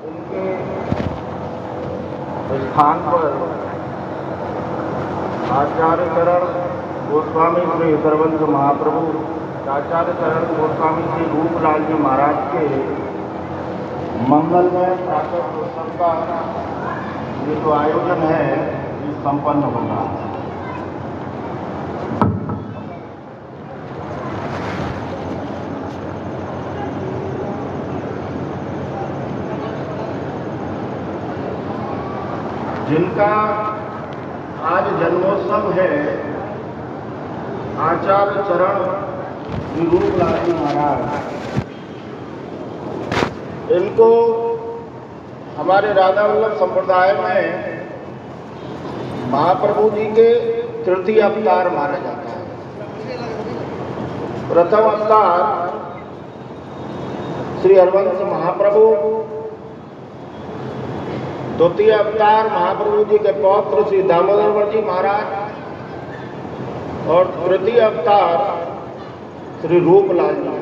इनके स्थान पर आचार्य चरण गोस्वामी श्री सर्वंत महाप्रभु, आचार्य चरण गोस्वामी श्री रूपलाल जी महाराज के मंगलमय प्रातः उत्सव का ये जो आयोजन है ये संपन्न हो रहा है। जिनका आज जन्मोत्सव है, आचार्य चरण श्री रूपलाल जी महाराज, इनको हमारे राधा वल्लभ संप्रदाय में महाप्रभु जी के तृतीय अवतार माना जाता है। प्रथम अवतार श्री हरवंश महाप्रभु, द्वितीय अवतार महाप्रभु जी के पौत्र श्री दामोदर जी महाराज और तृतीय अवतार श्री रूपलाल जी।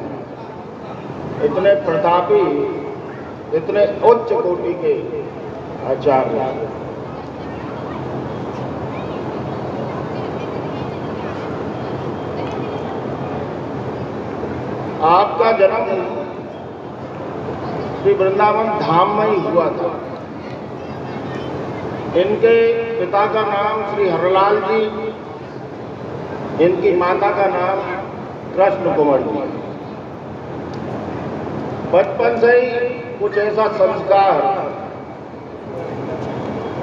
इतने प्रतापी, इतने उच्च कोटि के आचार्य। आपका जन्म श्री वृंदावन धाम में ही हुआ था। इनके पिता का नाम श्री हरलाल जी, इनकी माता का नाम कृष्ण कुमार जी। बचपन से ही कुछ ऐसा संस्कार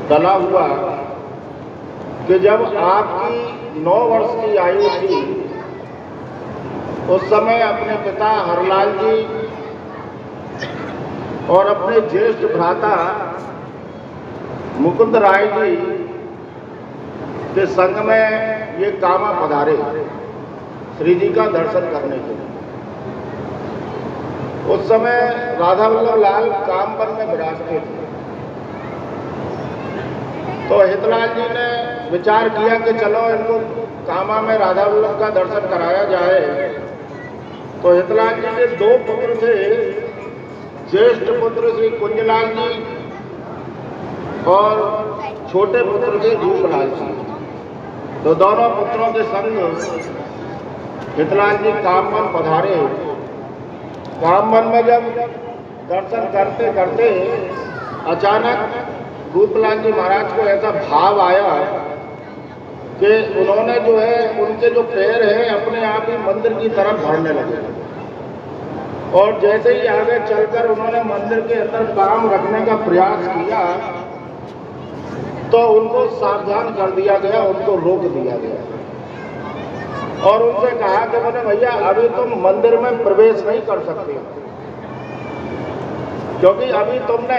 डला हुआ कि जब आपकी 9 वर्ष की आयु थी उस समय अपने पिता हरलाल जी और अपने ज्येष्ठ भ्राता मुकुंद राय जी के संग में ये कामा पधारे श्री जी का दर्शन करने के लिए। उस समय राधा वल्लभ लाल कामवन में विराजते थे। तो हितलाल जी ने विचार किया कि चलो इनको कामा में राधा वल्लभ का दर्शन कराया जाए। तो हितलाल जी के 2 पुत्र थे, ज्येष्ठ पुत्र श्री कुंजलाल जी और छोटे पुत्र थे रूपलाल जी। तो दोनों पुत्रों के संग हितलाल जी कामवन पधारे। कामवन में जब दर्शन करते करते अचानक रूपलाल जी महाराज को ऐसा भाव आया कि उन्होंने जो है उनके जो पैर हैं अपने आप ही मंदिर की तरफ बढ़ने लगे। और जैसे ही आगे चलकर उन्होंने मंदिर के अंदर पांव रखने का प्रयास किया तो उनको सावधान कर दिया गया, उनको रोक दिया गया और उनसे कहा कि बोले भैया अभी तुम मंदिर में प्रवेश नहीं कर सकते क्योंकि अभी तुमने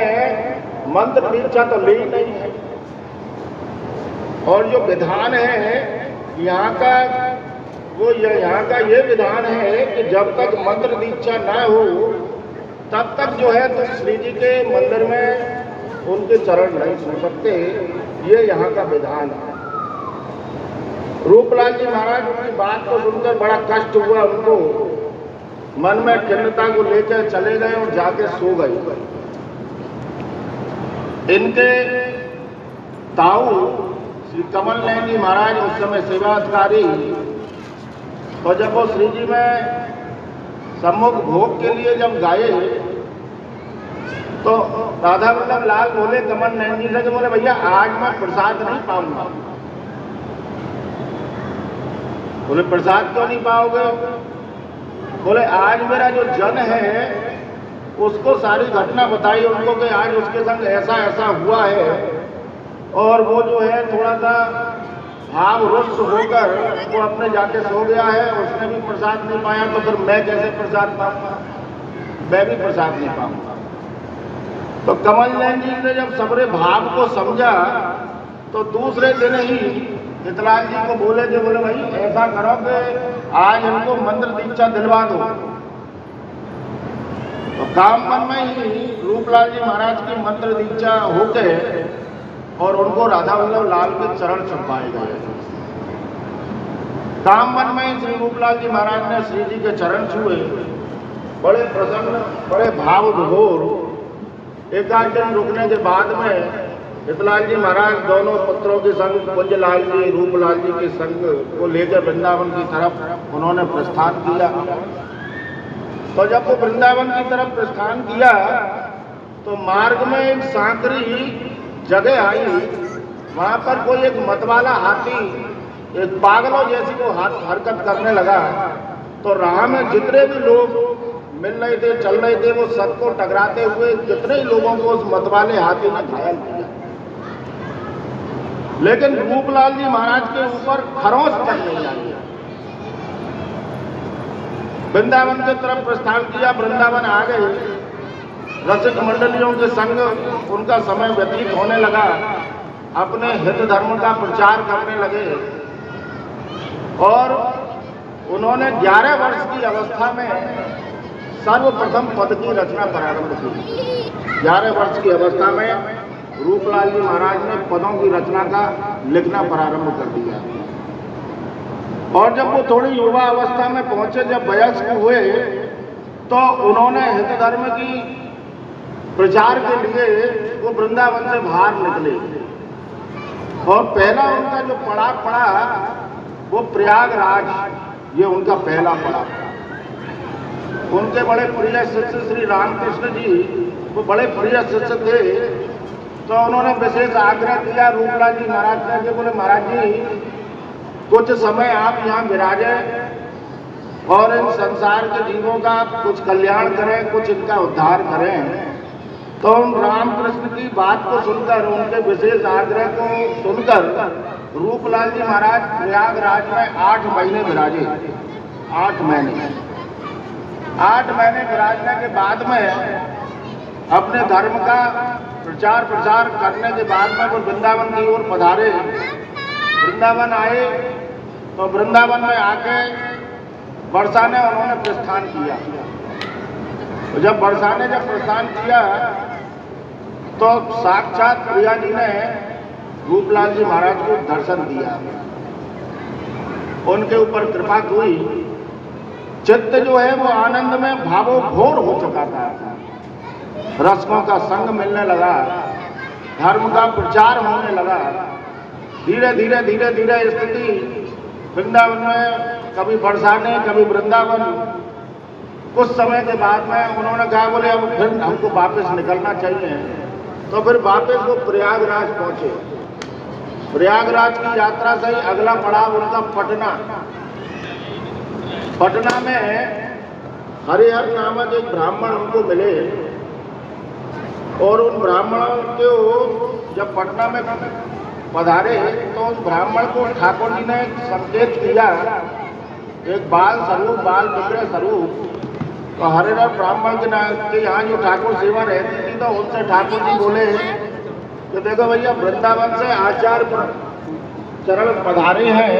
मंत्र दीक्षा तो ली नहीं है। और जो विधान है यहाँ का, वो यहाँ का ये विधान है कि जब तक मंत्र दीक्षा ना हो तब तक जो है तो श्री जी के मंदिर में उनके चरण नहीं छू सकते। ये यहाँ का विधान है। रूपलाल जी महाराज की बात को सुनकर बड़ा कष्ट हुआ उनको। मन में खिन्नता को लेकर चले गए और जाके सो गए। इनके ताऊ श्री कमल नयन जी महाराज उस समय सेवा अधिकारी, तो जब वो श्री जी में सम्मुख भोग के लिए जब गए तो राधा वल्लभ लाल बोले कमल नयन जी से, बोले भैया आज मैं प्रसाद नहीं पाऊंगा। बोले प्रसाद क्यों नहीं पाओगे? बोले आज मेरा जो जन है उसको सारी घटना बताई उनको कि आज उसके संग ऐसा ऐसा हुआ है और वो जो है थोड़ा सा भाव रुष्ट होकर वो अपने जाके सो गया है। उसने भी प्रसाद नहीं पाया तो फिर मैं कैसे प्रसाद पाऊंगा? मैं भी प्रसाद नहीं पाऊंगा। तो कमल नयन जी ने जब सबरे भाव को समझा तो दूसरे दिन ही हितलाल जी को बोले कि बोले भाई ऐसा करो कि आज इनको मंत्र दीक्षा दिलवा दो। तो कामवन में ही रूपलाल जी महाराज की मंत्र दीक्षा होके और उनको राधा वल्लभ लाल के चरण छुपाए गए। कामवन में श्री रूपलाल जी महाराज ने श्री जी के चरण छुए, बड़े प्रसन्न, बड़े भाव विभोर एक आध दिन रुकने के बाद में हितलाल जी महाराज दोनों पुत्रों के संग कुंजलाल जी रूपलाल जी के संग को लेकर वृंदावन की तरफ उन्होंने प्रस्थान किया। तो जब वो वृंदावन की तरफ प्रस्थान किया तो मार्ग में एक सांकरी जगह आई। वहां पर कोई एक मतवाला हाथी एक पागलों जैसी वो हरकत करने लगा। तो राह में जितने भी लोग मिल रहे थे चल रहे थे वो सबको टकराते हुए कितने ही लोगों को उस मतवाले हाथी ने घायल किया। लेकिन रूपलाल जी महाराज के ऊपर खरोंच तक नहीं आई। वृंदावन की तरफ प्रस्थान किया, वृंदावन आ गए। रसिक मंडलियों के संग उनका समय व्यतीत होने लगा, अपने हित धर्म का प्रचार करने लगे। और उन्होंने 11 वर्ष की अवस्था में सर्वप्रथम पद की रचना प्रारंभ की। 11 वर्ष की अवस्था में रूपलाल जी महाराज ने पदों की रचना का लिखना प्रारंभ कर दिया। और जब वो थोड़ी युवा अवस्था में पहुंचे, जब वयस्क हुए, तो उन्होंने हित धर्म की प्रचार के लिए वो वृंदावन से बाहर निकले। और पहला उनका जो पड़ाव पड़ा वो प्रयागराज, ये उनका पहला पड़ाव। उनके बड़े प्रिय शिष्य श्री रामकृष्ण जी वो बड़े प्रिय शिष्य थे। तो उन्होंने विशेष आग्रह किया रूपलाल जी महाराज से कि बोले महाराज जी कुछ समय आप यहाँ विराजे और इन संसार के जीवों का कुछ कल्याण करें, कुछ इनका उद्धार करें। तो उन रामकृष्ण की बात को सुनकर, उनके विशेष आग्रह को सुनकर रूपलाल जी महाराज प्रयागराज में 8 महीने विराजे। 8 महीने 8 महीने विराजने के बाद में अपने धर्म का प्रचार प्रसार करने के बाद में वो वृंदावन की ओर पधारे। वृंदावन आए तो वृंदावन में आके बरसाने उन्होंने प्रस्थान किया। तो जब बरसाने प्रस्थान किया तो साक्षात प्रिया जी ने रूपलाल जी महाराज को दर्शन दिया, उनके ऊपर कृपा हुई। चित्त जो है वो आनंद में भावोभोर हो चुका था। रसकों का संग मिलने लगा, धर्म का प्रचार होने लगा। धीरे धीरे धीरे धीरे स्थिति वृंदावन में कभी बरसाने कभी वृंदावन। कुछ समय के बाद में उन्होंने कहा बोले अब फिर हमको वापस निकलना चाहिए। तो फिर वापस वो प्रयागराज पहुंचे। प्रयागराज की यात्रा से ही अगला पड़ाव उनका पटना। पटना में हरिहर नामक एक ब्राह्मण उनको मिले। और उन ब्राह्मणों को जब पटना में पधारे तो उस ब्राह्मण को ठाकुर जी ने संकेत किया, एक बाल स्वरूप, बाल विग्रह स्वरूप। तो हरिहर ब्राह्मण के यहाँ जो ठाकुर सेवा रहती थी तो उनसे ठाकुर जी बोले कि देखो भैया वृंदावन से आचार्य चरण पधारे हैं,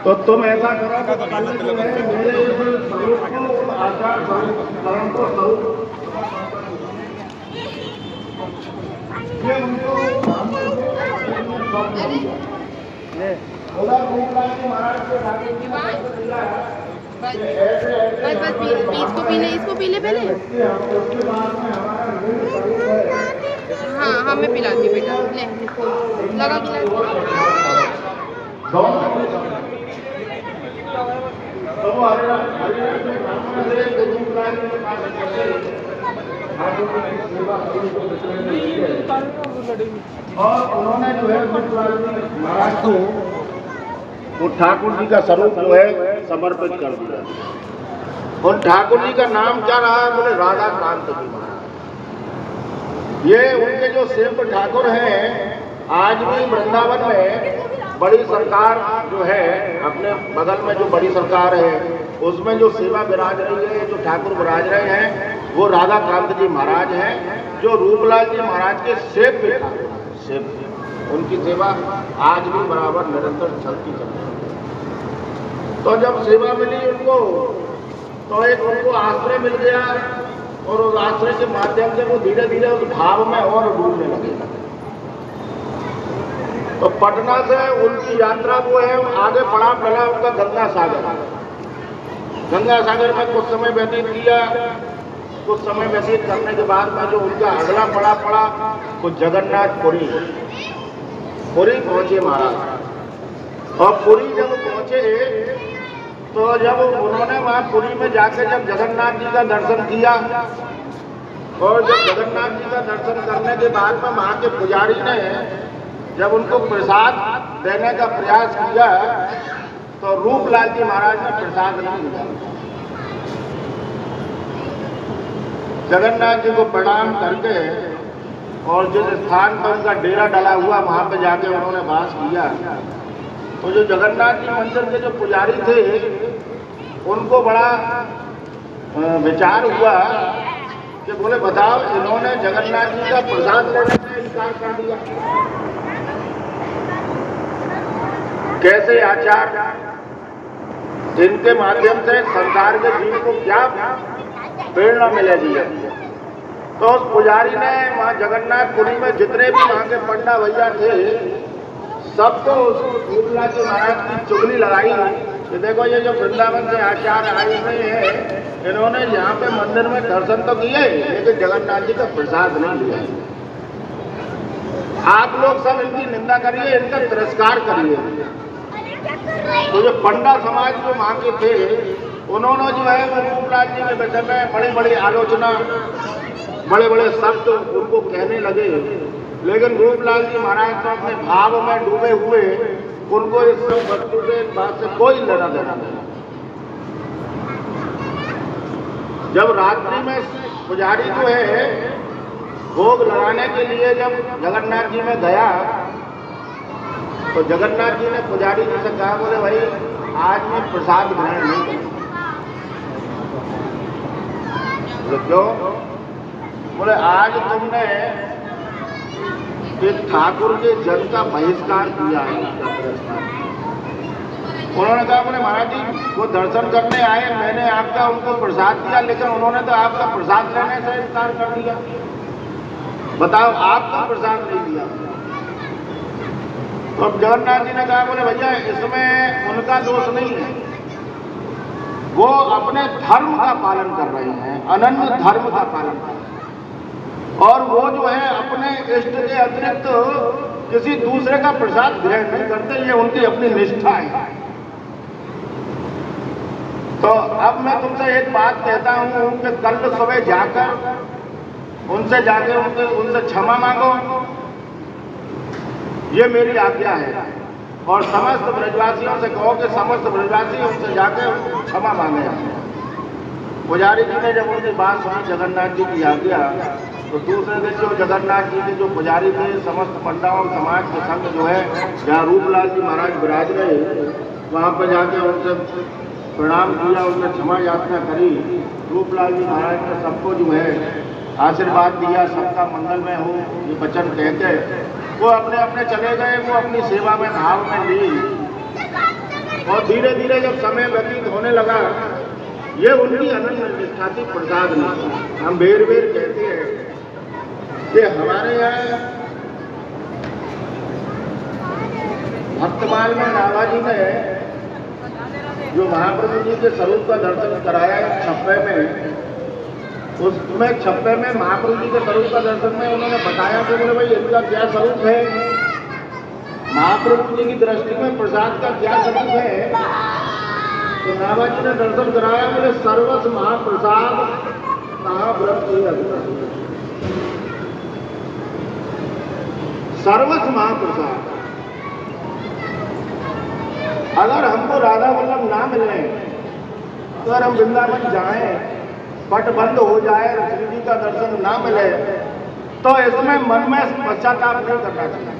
तो तुम ऐसा करो कि मेरे स्वरूप को आचार्य चरण को स्वरूप ये उनको इसको पी ले पहले। हाँ हाँ मैं पिलाती हूँ बेटा, ले लगा और उन्होंने जो है महाराज को वो ठाकुर जी का स्वरूप जो है समर्पित कर दिया। और ठाकुर जी का नाम क्या रहा? बोले राधा कांत जी महाराज। ये उनके जो सेवक ठाकुर हैं आज भी वृंदावन में बड़ी सरकार जो है, अपने बगल में जो बड़ी सरकार है उसमें जो सेवा विराज रही है, जो ठाकुर विराज रहे हैं वो राधा कांत जी महाराज हैं, जो रूपलाल जी महाराज के सेवक ठाकुर। उनकी सेवा आज भी बराबर निरंतर चलती है। तो जब सेवा मिली उनको तो एक उनको आश्रय मिल गया और उस आश्रय के माध्यम से वो धीरे धीरे उस भाव में और डूबने लगे। तो पटना से उनकी यात्रा वो है, आगे पड़ा पड़ा उनका गंगा सागर। गंगा सागर में कुछ समय व्यतीत किया। कुछ समय व्यतीत करने के बाद में जो उनका अगला पड़ा वो जगन्नाथपुरी पहुंचे महाराज। और पुरी जब पहुंचे तो जब उन्होंने वहां पुरी में जाकर जब जगन्नाथ जी का दर्शन किया और जब जगन्नाथ जी का दर्शन करने के बाद में वहां के पुजारी ने जब उनको प्रसाद देने का प्रयास किया तो रूपलाल जी महाराज ने प्रसाद नहीं दिया। जगन्नाथ जी को प्रणाम करके और जिस स्थान पर उनका डेरा डला हुआ वहां पे जाके उन्होंने वास किया। तो जो जगन्नाथ जी मंदिर के जो पुजारी थे उनको बड़ा विचार हुआ कि बोले बताओ इन्होंने जगन्नाथ जी का प्रसाद लेने से इनकार कर दिया, कैसे आचार इनके माध्यम से संसार के जीव को क्या प्रेरणा मिलेगी। तो उस पुजारी ने वहाँ जगन्नाथपुरी में जितने भी वहाँ के पंडा भैया थे सबको रूपलाल जी महाराज की चुगली लगाई कि देखो ये जो वृंदावन से आचार्य आए हुए हैं इन्होंने यहाँ पे मंदिर में दर्शन तो किए लेकिन जगन्नाथ जी का प्रसाद नहीं लिया। आप लोग सब इनकी निंदा करिए, इनका तिरस्कार करिए। तो जो पंडा समाज जो वहाँ के थे उन्होंने जो है वो रूपलाल जी के विषय में बड़ी बड़ी आलोचना बड़े बड़े शब्द उनको कहने लगे। लेकिन रूपलाल जी महाराज तो अपने भाव में डूबे हुए, उनको इस सब वस्तु से इस बात से कोई लेना देना नहीं। जब रात्रि में पुजारी जो है भोग लगाने के लिए जब जगन्नाथ जी में गया तो जगन्नाथ जी ने पुजारी जी से कहा बोले भाई आज मैं प्रसाद ग्रहण नहीं करूँ। क्यों? बोले आज तुमने एक ठाकुर के जन का बहिष्कार किया है। उन्होंने कहा बोले महाराज जी वो दर्शन करने आए, मैंने आपका उनको प्रसाद दिया लेकिन उन्होंने तो आपका प्रसाद लेने से इनकार कर दिया। बताओ आपका प्रसाद नहीं दिया। तो अब जगन्नाथ जी ने कहा बोले भैया इसमें उनका दोष नहीं है, वो अपने धर्म का पालन कर रहे हैं, अनन्य धर्म का पालन कर रहे हैं और वो जो है अपने इष्ट के अतिरिक्त किसी दूसरे का प्रसाद ग्रहण नहीं करते, ये उनकी अपनी निष्ठा है। तो अब मैं तुमसे एक बात कहता हूं कि कल सुबह जाकर उनसे उनसे क्षमा मांगो, ये मेरी आज्ञा है। और समस्त ब्रजवासियों से कहो कि समस्त ब्रजवासी उनसे जाकर क्षमा मांगे। पुजारी जी ने जब उनकी बात सुनी जगन्नाथ जी की आज्ञा तो दूसरे दिन जो जगन्नाथ जी के जो पुजारी थे समस्त पंडाओं समाज के संग जो है जहाँ रूपलाल जी महाराज विराज रहे वहाँ पर जाके उनसे प्रणाम किया, उनसे क्षमा याचना करी। रूपलाल जी महाराज ने सबको जो है आशीर्वाद दिया, सबका मंगलमय हो ये वचन कहते वो अपने अपने चले गए। वो अपनी सेवा में भाव में ली और धीरे धीरे जब समय व्यतीत होने लगा ये उनकी अनन्य निष्ठा थी, प्रसाद नहीं। हम बेर बेर कहते हैं कि हमारे यहाँ भक्तमाल में नाभाजी ने जो महाप्रभु जी के स्वरूप का दर्शन कराया छप्पे में, उसमें छप्पे में महाप्रभु जी के स्वरूप का दर्शन में उन्होंने बताया कि बोले भाई इनका क्या स्वरूप है, महाप्रभु जी की दृष्टि में प्रसाद का क्या स्वरूप है। तो नाभाजी ने दर्शन कराया, बोले सर्वस्व महाप्रसाद कहाँ व्रत सर्वस्व महाप्रसाद। अगर हमको राधा वल्लभ ना मिले तो अगर हम वृंदावन जाएं, पट बंद हो जाए, श्री जी का दर्शन ना मिले तो इसमें मन में पश्चाताप नहीं करना चाहिए।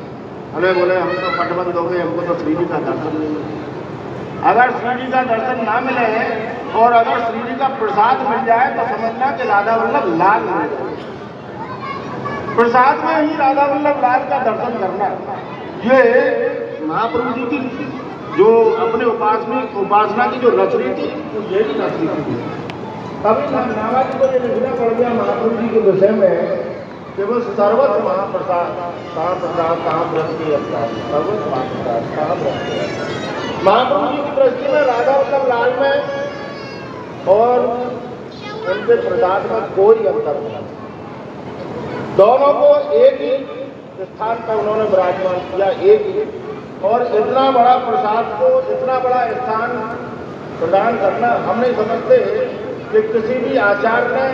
अरे बोले हम तो पट बंद हो गए, हमको तो श्री जी का दर्शन नहीं मिले। अगर श्री जी का दर्शन ना मिले और अगर श्री जी का प्रसाद मिल जाए तो समझना कि राधा वल्लभ लाल मिल जाए। प्रसाद में ही राधा वल्लभ लाल का दर्शन करना, ये महाप्रभु जी की जो अपने उपासना की जो रचनी थी यही रचनी थी। अभी नाभाजी को ये लिखना पड़ गया महाप्रभु जी के विषय में कि वो सर्वस्व महाप्रसाद कहाँ प्रसाद कहाँ व्रत के अवतार, सर्वस्व महाप्रसाद कहाँ व्रत के। महाप्रभु जी की दृष्टि में राधा वल्लभ लाल में और उनके प्रसाद में कोई अंतर नहीं। दोनों को एक ही स्थान पर उन्होंने विराजमान किया, एक ही। और इतना बड़ा प्रसाद को, इतना बड़ा स्थान प्रदान करना हम नहीं समझते कि किसी भी आचार्य ने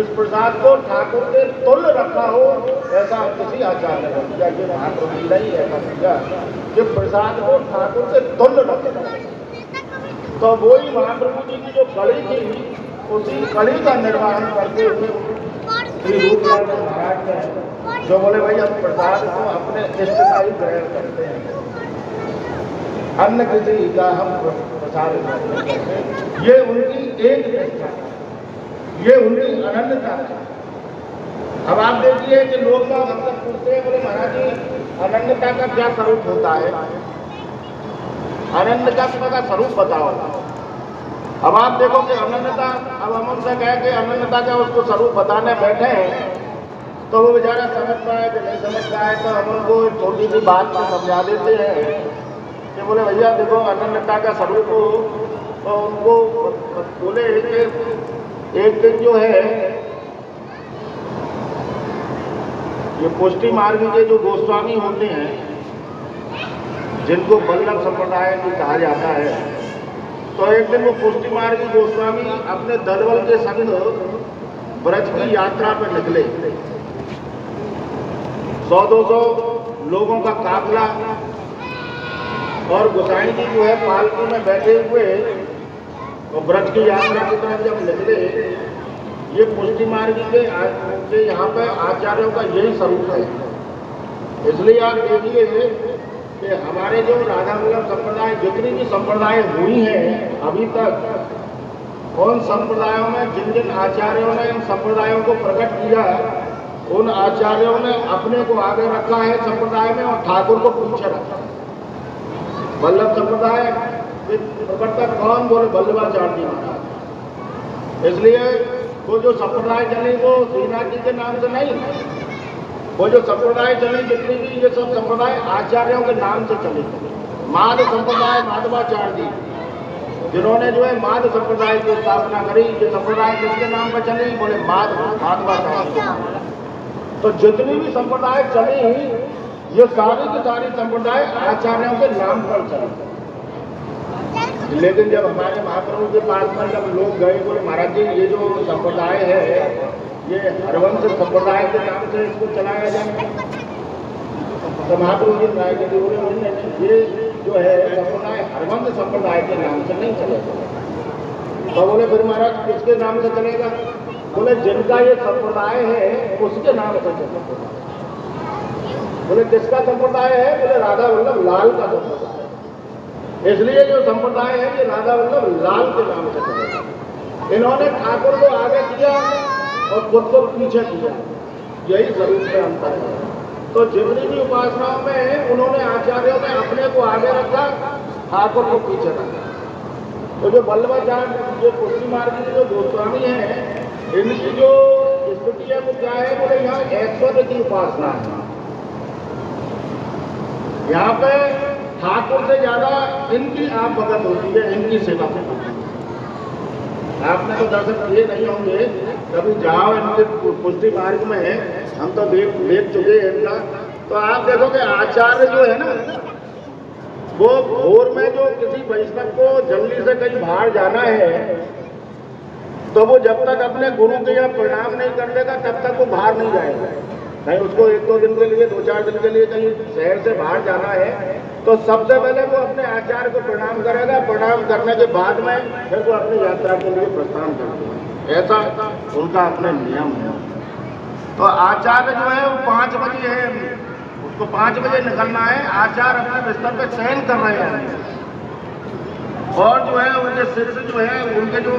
इस प्रसाद को ठाकुर के तुल्य रखा हो, ऐसा किसी आचार्य ने किया। कि महाप्रभु जी नहीं ऐसा किया कि प्रसाद को ठाकुर के तुल्य रखा। तो वही महाप्रभु जी की जो कड़ी थी, उसी कड़ी का निर्वहन करते हुए श्री रूपलाल महाराज ने जो बोले भाई हम प्रसाद को अपने इष्ट का ही ग्रहण करते हैं, अन्य किसी का हम प्रसाद नहीं करते। ये उनकी एक निष्ठा, ये उनकी अनन्यता। अब आप देखिए कि लोग हमसे पूछते हैं, बोले महाराज जी अनन्यता का क्या स्वरूप होता है, अनन्यता का स्वरूप बताओ। अब आप देखो कि अनन्यता, अब हम उनसे कहे कि अनन्यता का उसको स्वरूप बताने बैठे हैं तो वो बेचारा समझ पाए कि नहीं समझ पाए, तो हम उनको छोटी सी बात में समझा देते हैं कि बोले भैया देखो अनन्यता का स्वरूप हो। तो उनको बोले कि एक दिन जो है ये पुष्टि मार्ग के जो गोस्वामी होते हैं, जिनको वल्लभ संप्रदाय भी कहा जाता है, तो एक दिन वो पुष्टि मार्ग गोस्वामी अपने दलबल के संग ब्रज की यात्रा पर निकले। 100-200 लोगों का काफिला, और गोसाई जी जो है पालकी में बैठे हुए तो ब्रज की यात्रा की तरफ जब निकले, ये पुष्टि मार्ग के यहाँ पे आचार्यों का यही स्वरूप है। इसलिए आप देखिए कि हमारे जो राधा वल्लभ संप्रदाय, जितनी भी संप्रदाय हुई हैं अभी तक, उन संप्रदायों में जिन जिन आचार्यों ने इन संप्रदायों को प्रकट किया, उन आचार्यों ने अपने को आगे रखा है संप्रदाय में और ठाकुर को पीछे रखा। वल्लभ संप्रदाय प्रवर्तक कौन, बोले वल्लभाचार्य जी महाराज। इसलिए वो जो संप्रदाय चली वो श्रीनाथ जी के नाम से नहीं, वो जो संप्रदाय चली जितनी भी ये सब संप्रदाय आचार्यों के नाम से चली। माध संप्रदाय माधवाचार्य जी, जिन्होंने जो है माध संप्रदाय की स्थापना करी। ये संप्रदाय किसके नाम पर चली, बोले माधवाचार्य। तो जितनी भी संप्रदाय चली, ये सारी की सारी संप्रदाय आचार्यों के नाम पर चली। लेकिन जब हमारे महाप्रभु के पास में जब लोग गए, बोले महाराज जी ये जो संप्रदाय है ये हरवंश संप्रदाय के नाम से इसको चलाया जाए। तो महाप्रभु जी राय के बोले ये जो है संप्रदाय हरवंश संप्रदाय के नाम से नहीं चलेगा। तो बोले फिर महाराज किसके नाम से चलेगा, बोले जिनका ये संप्रदाय है उसके नाम से चलेगा। बोले किसका संप्रदाय है, बोले राधा वल्लभ लाल का संप्रदाय। इसलिए जो संप्रदाय है ये राधा वल्लभ लाल के नाम से चलेगा। इन्होंने ठाकुर को आगे किया और खुद को पीछे किया, यही स्वरूप में अंतर है। तो जितनी भी उपासनाओं में उन्होंने आचार्यों ने अपने को आगे रखा, ठाकुर को पीछे रखा। तो जो वल्लभाचार्य, जो पुष्टि मार्ग के जो गोस्वामी हैं, इनकी जो स्थिति है वो क्या है, बोले यहाँ ऐश्वर्य की उपासना है। यहाँ पे ठाकुर से ज्यादा इनकी आप भगत होती है, इनकी सेवा से होती है। आपने तो दर्शन किए नहीं होंगे, कभी जाओ इनके पुष्टि मार्ग में, हम तो देख चुके हैं इनका। तो आप देखोगे आचार्य जो है ना, वो भोर में जो किसी वैष्णव को जल्दी से कहीं बाहर जाना है, तो वो जब तक अपने गुरु के यहाँ प्रणाम नहीं कर लेगा तब तक वो बाहर नहीं जाएगा। कहीं उसको 1-2 दिन के लिए, 2-4 दिन के लिए कहीं शहर से बाहर जाना है, तो सबसे पहले वो अपने आचार्य को प्रणाम करेगा। प्रणाम करने के बाद में फिर वो अपनी यात्रा के लिए प्रस्थान करेगा। ऐसा उनका अपने नियम है। तो आचार्य जो है वो 5 बजे है, उसको 5 बजे निकलना है। आचार्य अपने बिस्तर पे शयन कर रहे हैं, और जो है उनके शिष्य जो है, उनके जो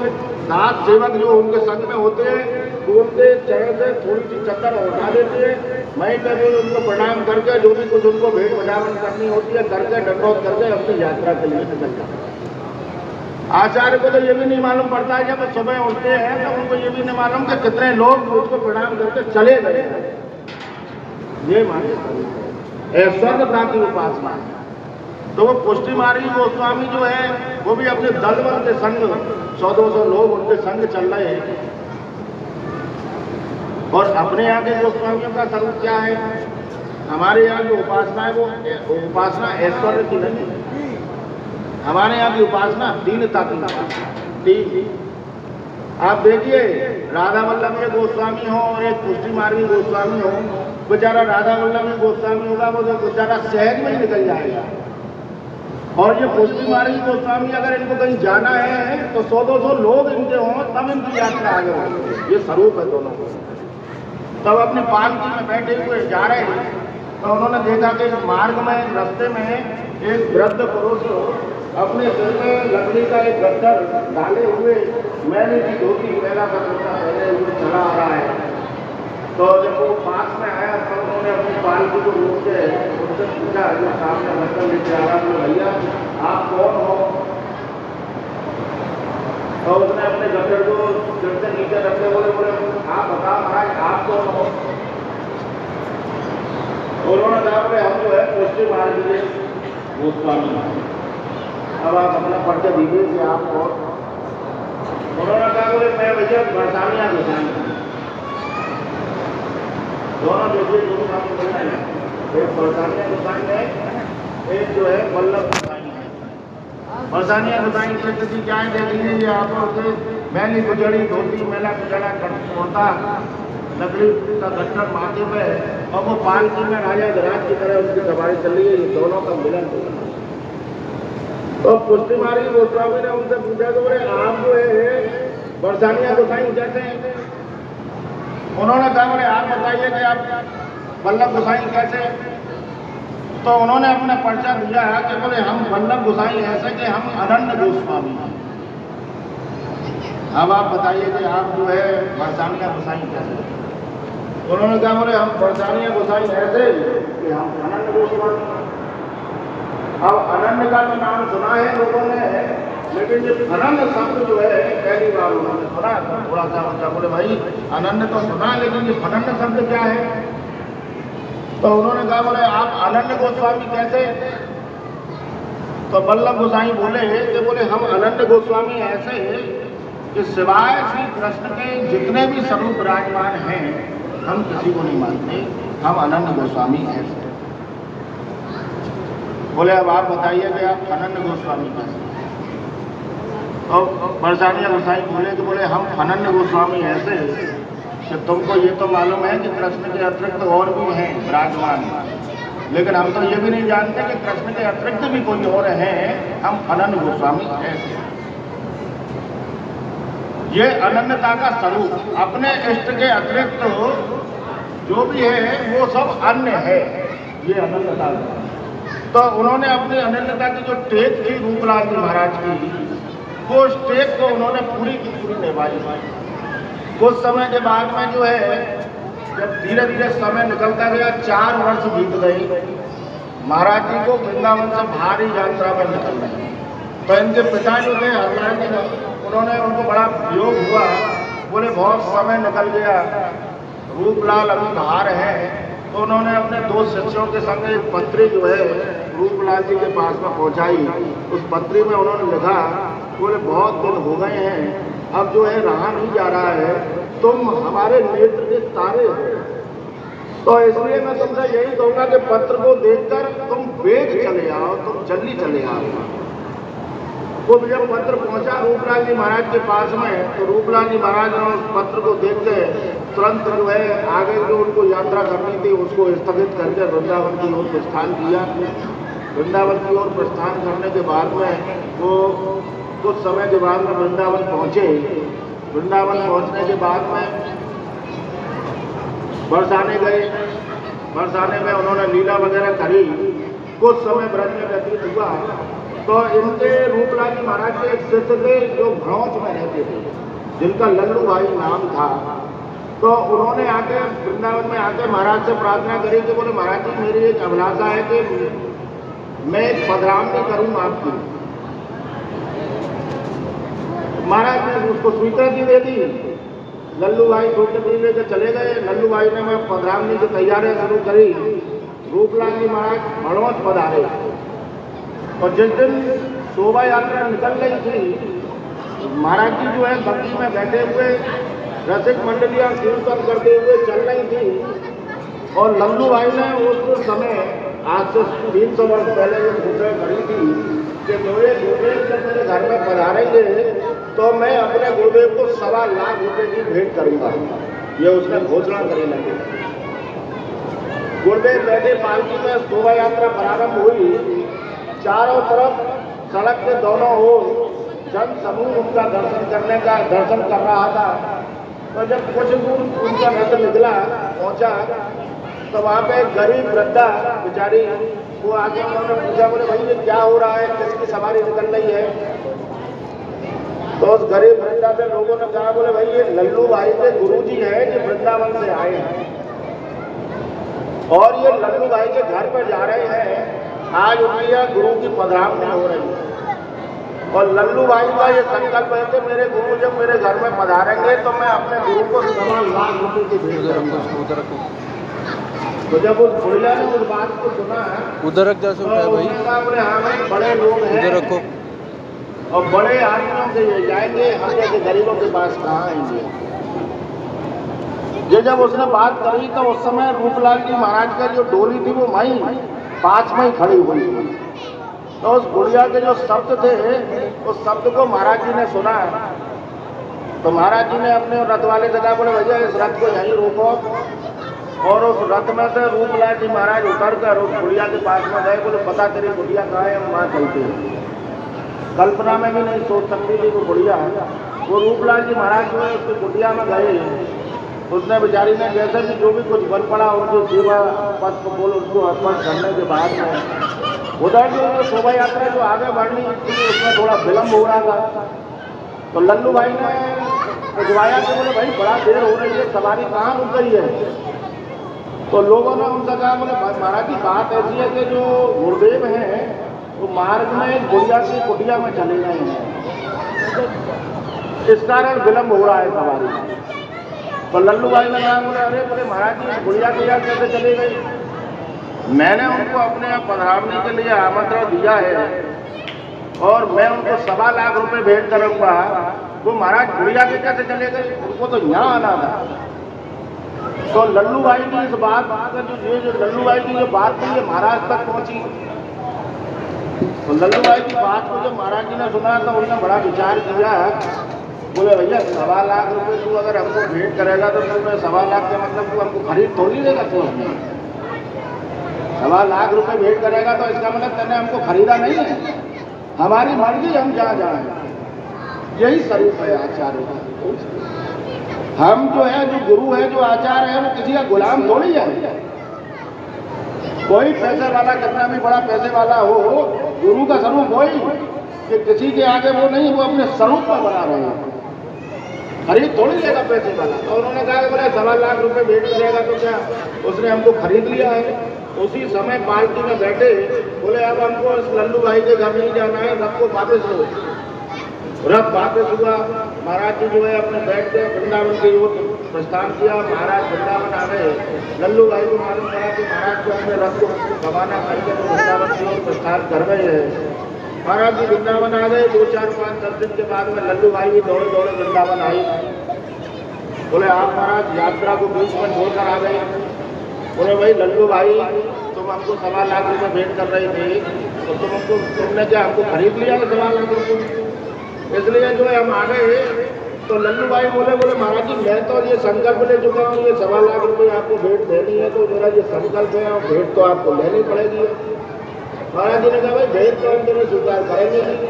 साथ सेवक जो उनके संग में होते हैं, वो उनके चेहरे से थोड़ी सी चद्दर उठा देते हैं। वहीं पर उनको प्रणाम करके जो भी कुछ उनको भेंट बजावन करनी होती है करके, दंडोत करके अपनी यात्रा के लिए निकल जाते हैं। आचार्य को तो ये भी नहीं मालूम पड़ता है, जब सुबह उठते हैं तो उनको ये भी नहीं मालूम कि कितने लोग उसको प्रणाम करके चले गए। ये माने ऐश्वर्यता की उपासना है। तो वो पुष्टि मार्गी गोस्वामी जो है वो भी अपने दलबल के संग 100-200 लोग उनके संग चल रहे हैं। और अपने यहाँ के गोस्वामियों का स्वरूप क्या है? हमारे यहाँ की उपासना है वो उपासना ऐश्वर्य की नहीं, हमारे यहाँ की उपासना दीनता की उपासना। आप देखिए राधा वल्लभ गोस्वामी हो और एक पुष्टि मार्गी गोस्वामी हो, बेचारा राधा वल्लभ गोस्वामी होगा वो बेचारा सहज में ही निकल जाएगा, और ये पुष्टि मार्गी गोस्वामी अगर इनको कहीं जाना है तो 100-200 लोग इनके हों तब इनकी यात्रा आगे बढ़ेगी। ये स्वरूप है दोनों को। तब अपनी पालकी में बैठे हुए जा रहे हैं तो उन्होंने देखा कि मार्ग में रास्ते में एक वृद्ध पुरुष अपने सिर में लकड़ी का एक गट्ठर डाले हुए मैंने की धोती मैला का कुर्ता पहने हुए चला आ रहा है। तो जब वो पास में आया तो उन्होंने अपनी पालकी को रोक के उससे पूछा, जो सामने बर्तन लेके आ रहा था, भैया आप कौन हो? तो उसने अपने गट्ठर को सिर से नीचे रखते बोले आप बताओ महाराज आप कौन हो? उन्होंने कहा बोले हम जो है पुष्टि मार्गी गोस्वामी। अब आप अपना परिचय दीजिए कि आप कौन? उन्होंने कहा बोले मैं भैया बरसानिया गोस्वामी। दोनों देखिए दोनों काम करना है, एक बरसानिया गोस्वामी है, एक जो है वल्लभ गोस्वामी है। बरसानिया गोस्वामी कहते थे क्या है, देख लीजिए आप मैली गुजड़ी धोती मैला गुजड़ा होता लकड़ी का गट्ठर माथे पे और वो पालकी में राजा धराज की तरह उनकी सवारी चल रही है, ये दोनों का मिलन होगा। तो पुष्टि मार्गी गोस्वामी ने उनसे पूछा तो बोले आप जो है बरसानिया गोसाई कैसे हैं? उन्होंने कहा बोले आप बताइए कि आप वल्लभ गोसाई कैसे? तो उन्होंने अपना पर्चा दिया कि बोले हम वल्लभ गोसाई ऐसे कि हम अनन्य गोस्वामी हैं। अब आप बताइए कि आप जो है बरसानिया गोसाई कैसे? उन्होंने कहा बोले हम बरसानिया गोसाई ऐसे कि हम अनन्य गोस्वामी हैं। अब अनन्य का तो नाम सुना है लोगों ने, लेकिन ये अनन्य शब्द जो है पहली बार उन्होंने सुना। थोड़ा सा उनका बोले भाई अनन्य तो सुना लेकिन ये अनन्य शब्द क्या है? तो उन्होंने कहा बोले आप अनन्य गोस्वामी कैसे? तो वल्लभ गोसाई बोले कि बोले हम अनन्य गोस्वामी ऐसे हैं कि सिवाय श्री कृष्ण के जितने भी स्वरूप विराजमान हैं हम किसी को नहीं मानते, हम अनन्य गोस्वामी ऐसे। बोले अब आप बताइए कि आप अनन्य गोस्वामी कैसे? और बरसानिया गोसाई बोले कि बोले हम अनन्य गोस्वामी ऐसे कि तुमको ये तो मालूम है कि कृष्ण के अतिरिक्त और भी हैं विराजमान, लेकिन हम तो ये भी नहीं जानते कि कृष्ण के अतिरिक्त भी कोई और है, हम अनन्य गोस्वामी ऐसे। ये अनन्यता का स्वरूप, अपने इष्ट के अतिरिक्त जो भी है वो सब अन्य है, ये अनन्यता। तो उन्होंने अपनी अनन्यता की जो टेक थी रूपलाल जी महाराज की, वो उस टेक को उन्होंने पूरी की पूरी निभाई। कुछ समय के बाद में जो है जब धीरे धीरे समय निकलता गया, 4 वर्ष बीत गए, महाराज जी को वृंदावन से भारी यात्रा में निकल रहे। तो इनके पिता जो थे हरलाल जी, उन्होंने उनको बड़ा वियोग हुआ, बोले बहुत समय निकल गया, रूपलाल अभी बाहर है। तो उन्होंने अपने 2 शिष्यों के संग एक पत्री जो है रूपलाल जी के पास में पहुंचाई। उस पत्री में उन्होंने लिखा, बोले बहुत दिन हो गए हैं, अब जो है रहा नहीं जा रहा है, तुम हमारे नेत्र के तारे हो, तो इसलिए मैं तुमसे यही कहूँगा कि पत्र को देखकर तुम वेग चले आओ, तुम जल्दी चले आओ। वो जब पत्र पहुंचा रूपलाल जी महाराज के पास में, तो रूपलाल जी महाराज ने उस पत्र को देखते तुरंत जो है आगे जो उनको यात्रा करनी थी उसको स्थगित करके वृंदावन की ओर प्रस्थान किया। वृंदावन की ओर प्रस्थान करने के बाद में वो कुछ समय के बाद में वृंदावन पहुंचे। वृंदावन पहुंचने के बाद में बरसाने गए, बरसाने में उन्होंने लीला वगैरह करी। कुछ समय ब्रज में व्यतीत हुआ तो इनके रूपलाल जी महाराज के एक शिष्य थे जो भड़ौच में रहते थे, जिनका लल्लू भाई नाम था। तो उन्होंने आके वृंदावन में आके महाराज से प्रार्थना करी कि बोले महाराज जी मेरी एक अभिलाषा है कि मैं एक पधरामनी करूँ आपकी। महाराज ने उसको स्वीकृति दे दी। लल्लू भाई स्वीकृति लेकर चले गए। लल्लू भाई ने मैं पधरामनी की तैयारियां शुरू करी। रूपलाल जी महाराज भड़ौच पधारे और जिस दिन शोभा यात्रा निकल रही थी, महाराज जी जो है बग्गी में बैठे हुए रसिक मंडलियां कीर्तन करते हुए चल रही थी और लल्लू भाई ने उस समय आज से 300 वर्ष पहले जो घोषणा करी थी कि मेरे गुरुदेव जब मेरे घर में पधारेंगे तो मैं अपने गुरुदेव को 1.25 लाख रुपए की भेंट करूंगा। ये उसने घोषणा करी लगी। गुरुदेव बैठे पालकी में शोभा यात्रा प्रारंभ हुई। चारों तरफ सड़क के दोनों ओर जन समूह उनका दर्शन कर रहा था। तो जब कुछ दूर उनका रथ निकला पहुंचा तो वहाँ पे एक गरीब वृद्धा बेचारी वो आगे उन्होंने पूछा, बोले भाई ये क्या हो रहा है, किसकी सवारी निकल रही है? तो उस गरीब वृद्धा से लोगों ने कहा, बोले भाई ये लल्लू भाई के गुरुजी हैं जो वृंदावन से आए हैं और ये लल्लू भाई के घर पर जा रहे हैं। आज उनकी यहाँ गुरु की पधरावनी हो रही है और लल्लू भाई का ये संकल्प है कि मेरे गुरु जब मेरे घर में पधारेंगे तो मैं अपने गुरु को 1.25 लाख रुपए की भेंट करूंगा। तो जब उस बुढ़िया ने उस बात को सुना उधर रख जा सकता है भाई, बोले हाँ भाई बड़े लोग हैं उधर रखो और बड़े आदमियों से ये जाएंगे, हम जैसे गरीबों के पास कहाँ आएंगे। ये जब उसने बात करी तो उस समय रूपलाल जी महाराज का जो डोली थी वो वहीं पास में ही खड़ी हुई। तो उस बुढ़िया के जो शब्द थे उस शब्द को महाराज जी ने सुना। तो महाराज जी ने अपने रथ वाले से कहा, बोले भैया इस रथ को यहीं रोको और उस रथ में से रूपलाल जी महाराज उतर कर उस बुढ़िया के पास में गए। बोले पता तेरी बुढ़िया कहाँ है, हम वहाँ चलते हैं। कल्पना में भी नहीं सोच सकती थी वो बुढ़िया है। वो रूपलाल जी महाराज जो है उसकी कुटिया में गए। उसने बेचारी ने जैसे भी जो भी कुछ बन पड़ा उनकी सेवा पद को बोल उसको अर्पण करने के बाद में उधर जो शोभा यात्रा जो आगे बढ़नी थी उसमें थोड़ा विलम्ब हो रहा था। तो लल्लू भाई ने भिजवाया कि बोले भाई बड़ा देर हो रही है, सवारी कहाँ रुक गई है? तो लोगों ने उनसे कहा, बोले महाराज की बात ऐसी है कि जो गुरुदेव हैं वो मार्ग में एक बुढ़िया की कुटिया में चले गए हैं, इस कारण विलम्ब हो रहा है सवारी। तो लल्लू भाई ने कहा, बोले अरे बोले महाराज जी बुढ़िया की याद कैसे चली गई? मैंने उनको अपने यहाँ पधरावनी के लिए आमंत्रण दिया है और मैं उनको 1.25 लाख रुपए भेंट करूंगा। वो महाराज बुढ़िया के कैसे चले गए? उनको तो यहाँ आना था। तो लल्लू भाई की इस बात जो लल्लू भाई की जो बात थी ये महाराज तक पहुंची। तो लल्लू भाई की बात को जब महाराज जी ने सुना तो उन्होंने बड़ा विचार किया। बोले भैया 1.25 लाख रुपए तू अगर हमको भेंट करेगा तो तुम्हें 1.25 लाख का मतलब तू हमको खरीद थोड़ी देगा। तो 1.25 लाख रुपए भेंट करेगा तो इसका मतलब तेने हमको खरीदा नहीं है, हमारी मर्जी हम जहाँ जाए। यही स्वरूप है आचार्य का। हम जो है जो गुरु है जो आचार्य है वो किसी का गुलाम थोड़ी है। कोई पैसे वाला कितना भी बड़ा पैसे वाला हो, गुरु का स्वरूप वही कि किसी के आगे वो नहीं, वो अपने स्वरूप में बना रहे हैं, खरीद थोड़ी लेगा पैसे वाला। तो उन्होंने कहा बोले 1.25 लाख रुपए भेंट करेगा तो क्या उसने हमको खरीद लिया है। उसी समय पालकी में बैठे बोले अब हमको इस लल्लू भाई के घर नहीं जाना है, रथ को वापस लो। रथ वापस हुआ। महाराज जी जो है अपने बैठ के वृंदावन की ओर प्रस्थान किया। महाराज वृंदावन आ गए। लल्लू भाई को मालूम पड़ा कि महाराज को अपने रथ को रवाना करके वृंदावन की ओर प्रस्थान कर रहे हैं। महाराज जी वृंदावन आ गए। 2, 4, 5, 10 दिन के बाद में लल्लू भाई भी दौड़े दौड़े वृंदावन आए। बोले आप महाराज यात्रा को बीच में छोड़कर आ गए। बोले भाई लल्लू भाई तुम हमको 1.25 लाख रुपए भेंट कर रहे थे तो तुमने क्या हमको खरीद लिया 1.25 लाख रुपए? इसलिए जो है हम आ गए। तो लल्लू भाई बोले महाराज जी मैं तो ये संकल्प ले चुका हूँ, ये 1.25 लाख रुपए आपको भेंट देनी है तो मेरा ये संकल्प है और भेंट तो आपको लेनी पड़ेगी। महाराज जी ने कहा भाई भेंट तो हम तुम्हें स्वीकार करेंगे नहीं।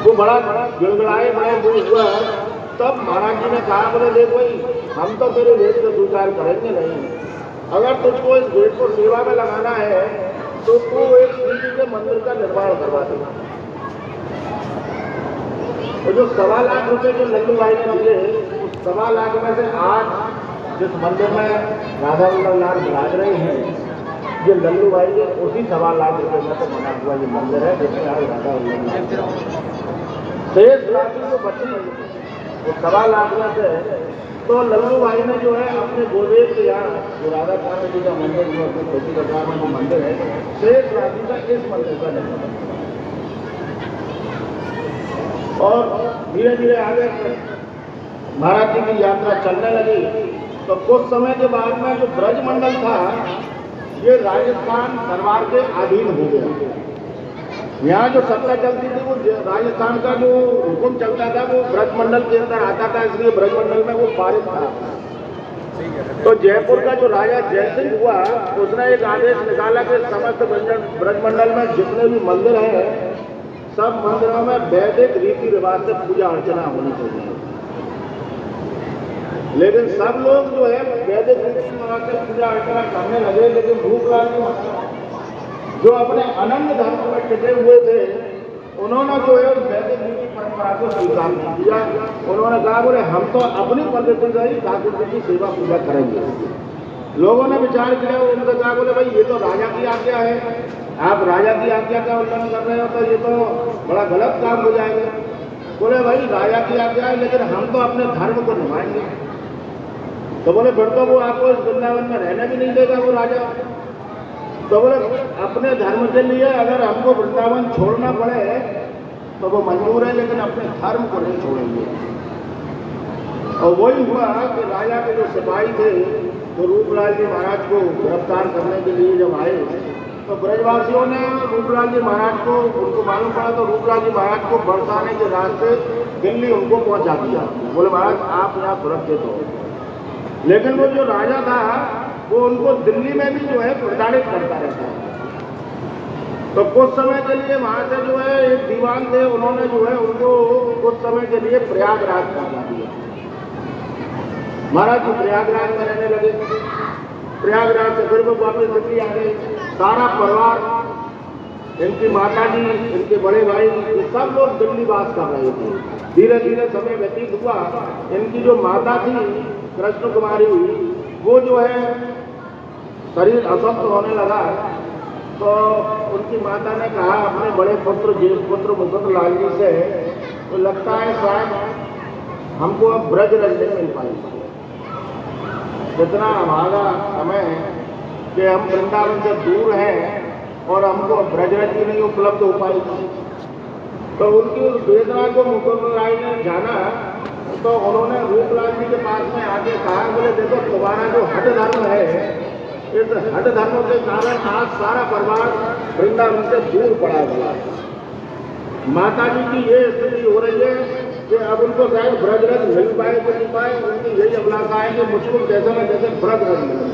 वो बड़ा गिड़गिड़ाए, बड़ा बोझ हुआ। तब महाराज जी ने कहा बोले देख भाई हम तो तेरे भेंट को स्वीकार करेंगे नहीं, अगर तुझको इस भेंट को सेवा में लगाना है तो तू एक श्री जी के मंदिर का निर्माण करवा देगा। तो जो 1.25 लाख रुपए जो लल्लू भाई ने दिए उस 1.25 लाख में से आज जिस मंदिर में राधा वल्लभ लाल विराज रहे हैं ये लल्लू भाई के उसी 1.25 लाख रुपए में से बना हुआ ये मंदिर है जिसमें आज राधा वल्लभ लाल शेष राशि जो बची वो 1.25 लाख में से तो लल्लू भाई ने जो है अपने गुरुदेव के यहाँ जो राधा कृष्ण जी का मंदिर जो छोटी कटरा में जो मंदिर है शेष राशि का इस मंदिर का निर्माण और धीरे धीरे आगे महाराज जी की यात्रा चलने लगी तो कुछ समय के बाद में जो ब्रजमंडल था ये राजस्थान दरबार के अधीन हो गया। यहाँ जो सत्ता चलती थी वो राजस्थान का जो हुक्म चलता था वो ब्रजमंडल के अंदर आता था, इसलिए ब्रजमंडल में वो पारित था। तो जयपुर का जो राजा जयसिंह हुआ उसने एक आदेश निकाला कि समस्त ब्रजमंडल में जितने भी मंदिर हैं सब मंदिरों में वैदिक रीति रिवाज से पूजा अर्चना होनी चाहिए। लेकिन सब लोग जो है वैदिक रीति रिवाज से पूजा अर्चना करने लगे, लेकिन भूपलाल जो अपने अनंत धर्म में टिके हुए थे उन्होंने जो है उस वैदिक रीति परंपरा को स्वीकार नहीं किया। उन्होंने कहा बोले हम तो अपनी पद्धति से ही ठाकुर जी की सेवा पूजा करेंगे। लोगों ने विचार किया, उनसे कहा बोले भाई ये तो राजा की आज्ञा है, आप राजा की आज्ञा का उल्लंघन कर रहे हो तो ये तो बड़ा गलत काम हो जाएगा। बोले भाई राजा की आज्ञा है लेकिन हम तो अपने धर्म को निभाएंगे। तो बोले फिर तो वो आपको इस वृंदावन में रहने भी नहीं देगा वो राजा। तो बोले अपने धर्म के लिए अगर हमको वृंदावन छोड़ना पड़े तो वो मंजूर है, लेकिन अपने धर्म को नहीं छोड़ेंगे। और वही हुआ कि राजा के जो सिपाही थे तो रूपलाल जी महाराज को गिरफ्तार करने के लिए जब आए तो ब्रजवासियों ने रूपलाल जी महाराज को, उनको मालूम पड़ा तो रूपलाल जी महाराज को बरसाने के रास्ते दिल्ली उनको पहुंचा दिया। बोले महाराज आप यहाँ सुरक्षित हो। लेकिन वो जो राजा था वो उनको दिल्ली में भी जो है प्रताड़ित करता रहता है। तो कुछ समय के लिए वहां से जो है एक दीवान थे, उन्होंने जो है उनको कुछ समय के लिए प्रयागराज पहुंचा दिया। महाराज जी प्रयागराज में रहने लगे। प्रयागराज से फिर वो वापस दिल्ली आ गए। सारा परिवार, इनकी माता जी, इनके बड़े भाई, ये सब लोग दिल्ली वास कर रहे थे। धीरे धीरे समय व्यतीत हुआ। इनकी जो माता थी कृष्ण कुमारी, वो जो है शरीर अस्वस्थ होने लगा तो उनकी माता ने कहा अपने बड़े पुत्र ज्येष्ठ पुत्र मुकुंद लाल जी से, तो लगता है शायद हमको अब ब्रज रज नहीं मिल पाएगा। इतना हमारा समय कि हम वृंदावन से दूर हैं और हमको ब्रजरज भी नहीं उपलब्ध हो पाएगी। तो उनकी उस वेदना को मुकुंद लाल ने जाना तो उन्होंने रूपलाल जी के पास में आके कहा, बोले देखो तुम्हारा जो हट धर्म है, इस हट धर्म के कारण आज सारा परिवार वृंदावन से दूर पड़ा हुआ है। माता जी की ये स्थिति हो रही है कि अब उनको शायद ब्रजरज मिल पाए तो नहीं पाए, उनकी यही अभिलाषा है कि मुझको जैसे न जैसे ब्रजरज मिले,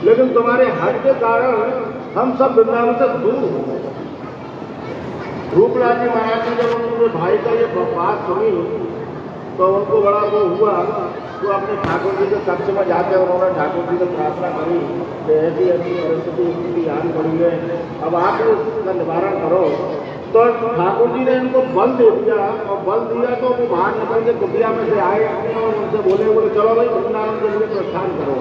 लेकिन तुम्हारे हट के कारण हम सब वृंदावन से दूर हो गए। रूपलाल जी महाराज ने जब उनके भाई का ये बात सुनी तो उनको बड़ा वो हुआ। तो अपने ठाकुर जी के कक्ष में जाके उन्होंने ठाकुर जी से प्रार्थना करी कि ऐसी ऐसी परिस्थिति स्थिति आनी पड़ी है, अब आप इसका निवारण करो। तो ठाकुर जी ने इनको बल दे दिया, और बल दिया तो वो बाहर निकल के कुटिया में से आए और उनसे बोले चलो भाई वृंदावन के लिए प्रस्थान करो।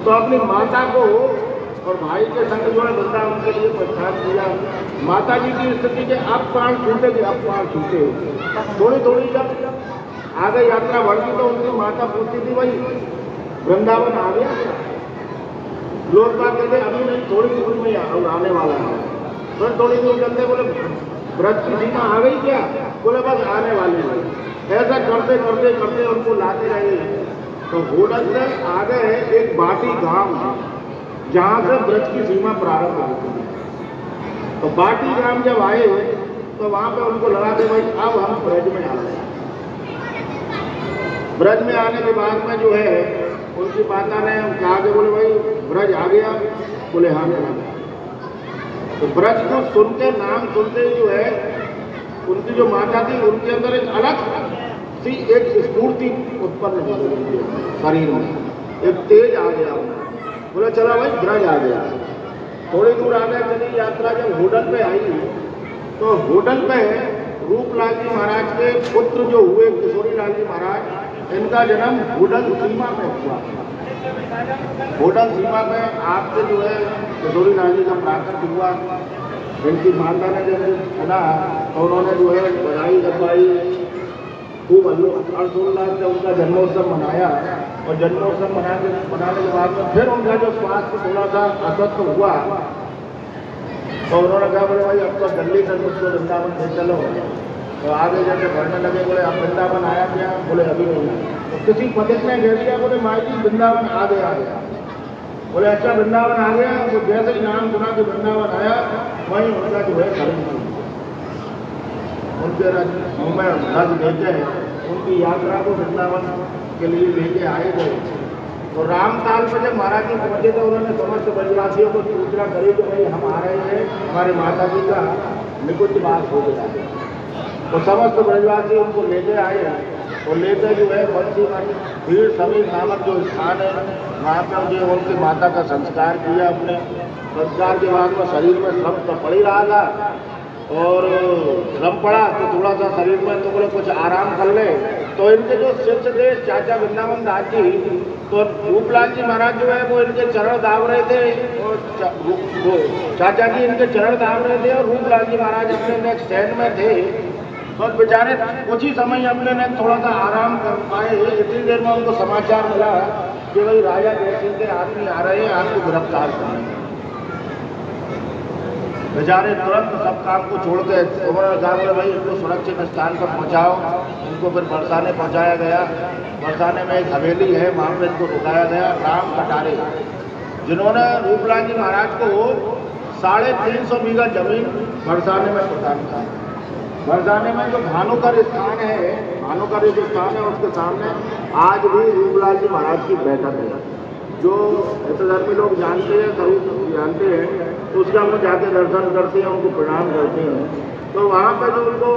तो अपनी माता को और भाई के संग जो है वृंदावन के लिए प्रस्थान किया। माता जी की स्थिति के अब प्राण छूटे थे, अब प्राण छूटे। थोड़ी थोड़ी जब आगे यात्रा बढ़ती तो उनकी माता पूछती थी भाई वृंदावन आ गया? लोग बात कहते अभी नहीं, थोड़ी दूर में आने वाला है। फिर थोड़ी दूर चलते बोले ब्रज की सीमा आ गई क्या? बोले बस आने वाली है। ऐसा करते करते करते उनको लाते रहे। तो होडल से आगे है एक बाटी गांव जहाँ से ब्रज की सीमा प्रारंभ होती है। तो बाटी गांव जब आए तो वहाँ पे उनको लगा कि भाई अब हम ब्रज में आ गए। ब्रज में आने के बाद में जो है उनकी माता ने कहा कि बोले भाई ब्रज आ गया? बोले हाँ आ गया। तो ब्रज को सुनते, नाम सुनते ही जो है उनकी जो माता थी उनके अंदर एक अलग सी एक स्फूर्ति उत्पन्न हो गई शरीर में, एक तेज आ गया। बोला चला भाई ब्रज आ गया। थोड़ी दूर आगे चली यात्रा जब होडल पे आई तो होडल पे रूपलाल जी महाराज के पुत्र जो हुए किशोरी लाल जी महाराज, इनका जन्म होडल सीमा में हुआ। होडल सीमा में आपसे जो है किशोरी लाल जी का प्राकट हुआ। इनकी माता ने जब सुना तो उन्होंने जो है बधाई करवाई, खूब हर्षोल्लास से उनका जन्मोत्सव मनाया। और जन्मोत्सव मनाने के बाद में फिर उनका जो स्वास्थ्य थोड़ा सा अस्वस्थ हुआ तो उन्होंने कहा बोले भाई अब तो दिल्ली से मुझको वृंदावन से चलो। तो आगे जैसे बढ़ने लगे, बोले अब वृंदावन आया क्या? बोले अभी नहीं आया। तो किसी पंडित ने कह दिया, बोले माई जी वृंदावन आ गया। बोले अच्छा वृंदावन आ गया। तो जैसे ही नाम सुना कि वृंदावन आया, वहीं उनका जो है धर्म उनके मुँह में रस लेके उनकी यात्रा को वृंदावन के लिए लेके आए गए। तो रामताल पे जब महाराज जी पहुंचे तो उन्होंने समस्त ब्रजवासियों को सूचना करी कि भाई हम आ रहे हैं, हमारे माता जी का निकुंज वास हो गया। तो समस्त ब्रजवासी उनको लेके आए और लेकर जो है बंसी भीड़ सभी नामक जो स्थान है वहाँ पर जो उनकी माता का संस्कार किया। अपने संस्कार के बाद में शरीर में श्रम तो पड़ ही रहा था और श्रम पड़ा तो थोड़ा सा शरीर में तो बोले कुछ आराम कर ले। तो इनके जो शिष्य थे चाचा वृंदावन दास जी, तो रूपलाल जी महाराज जो है वो इनके चरण दाब रहे थे और चाचा जी इनके चरण दाब रहे थे और रूपलाल जी महाराज अपने नेक्स्ट स्टैंड में थे। तो बेचारे कुछ ही समय अपने ने थोड़ा सा आराम कर पाए। इतनी देर में उनको समाचार मिला कि भाई राजा जयसिंह के आदमी आ रहे हैं, आपको गिरफ्तार करेंगे। बेचारे तुरंत सब काम को छोड़ के उन्होंने कहा भाई इनको सुरक्षित स्थान पर पहुंचाओ। उनको फिर बरसाने पहुंचाया गया। बरसाने में एक हवेली है, वहाँ पर इनको रुकाया गया। राम कटारे जिन्होंने रूपलाल जी महाराज को 350 बीघा जमीन बरसाने में प्रदान किया। बरसाने में जो भानुकर स्थान है, भानुकर जो स्थान है उसके सामने आज भी रूपलाल जी महाराज की बैठक है। जो धर्मी लोग जानते हैं, सभी जानते हैं, तो उसका हम जाके दर्शन करते हैं, उनको प्रणाम करते हैं। तो वहाँ पर जो उनको